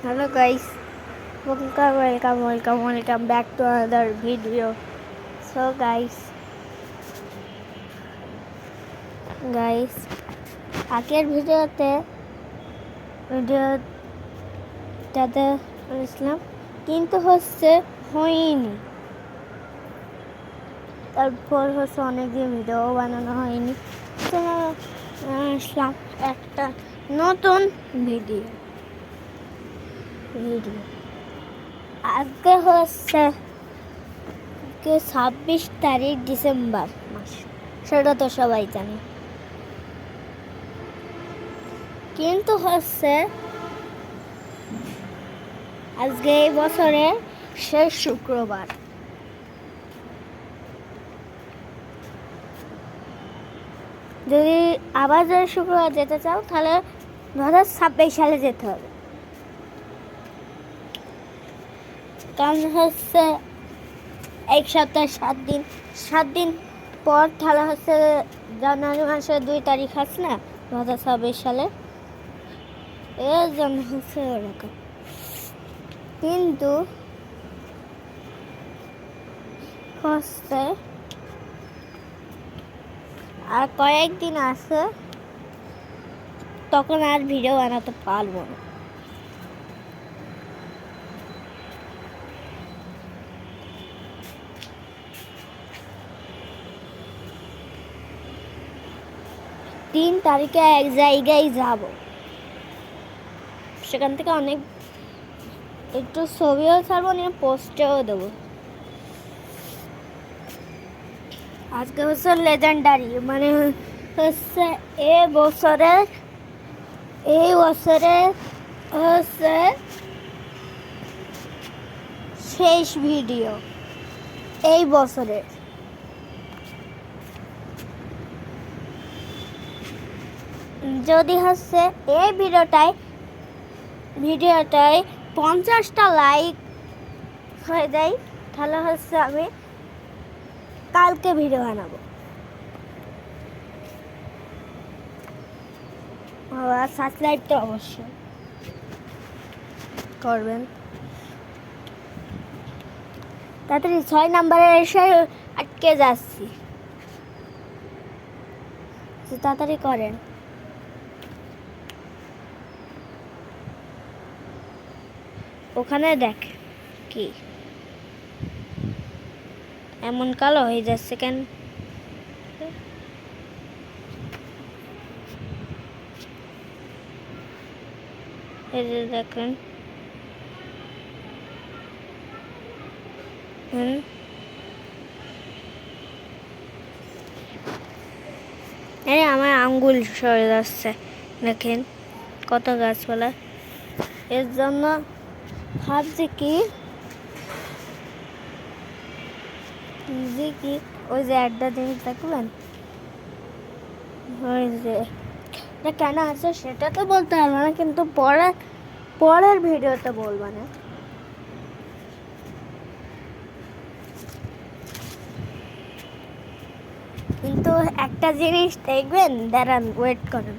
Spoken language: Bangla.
Hello guys, welcome back to another video. So guys, আগের ভিডিওতে বলেছিলাম কিন্তু হয়নি। তারপর অনেকদিন ভিডিও বানানো হয়নি, তো আসলাম একটা নতুন ভিডিও। আজকে 26 তারিখ ডিসেম্বর মাস, সেটা তো সবাই জানে। কিন্তু আজকে এই বছরের শেষ শুক্রবার। যদি আবার শুক্রবার যেতে চাও তাহলে 2026 সালে যেতে হবে। কারণ এক সপ্তাহ 7 দিন পর তাহলে জানুয়ারি মাসের 2 তারিখ আছে না 2026 সালে, এর জন্য ওরকম। কিন্তু আর কয়েকদিন আছে, তখন আর ভিডিও বানাতে পারবো না। তিন তারিখে এক জায়গায় যাব, সেখান থেকে একটু ছবিও ছাড়বো, নিয়ে পোস্টেও দেবো। আজকে লেজেন্ডারি, মানে এই বছরের শেষ ভিডিও এই বছরের। যদি এই ভিডিওটায় 50টা লাইক হয়ে যায়, তাহলে আমি কালকে ভিডিও বানাবো। সাবস্ক্রাইব তো অবশ্যই করবেন। তাড়াতাড়ি 6 নম্বরে এসে আটকে যাচ্ছি, তাড়াতাড়ি করেন। ওখানে দেখ কি এমন কালো হয়ে যাচ্ছে কেন? দেখেন আমার আঙ্গুল সরে যাচ্ছে, দেখেন কত গাছপালা। এর জন্য ভাবছি কি ওই যে একটা জিনিস দেখবেন, ওই যে কেন আছে সেটা তো বলতে পারবো না, কিন্তু পরের ভিডিওতে বলবো না। কিন্তু একটা জিনিস দেখবেন, দাঁড়ান, ওয়েট করেন।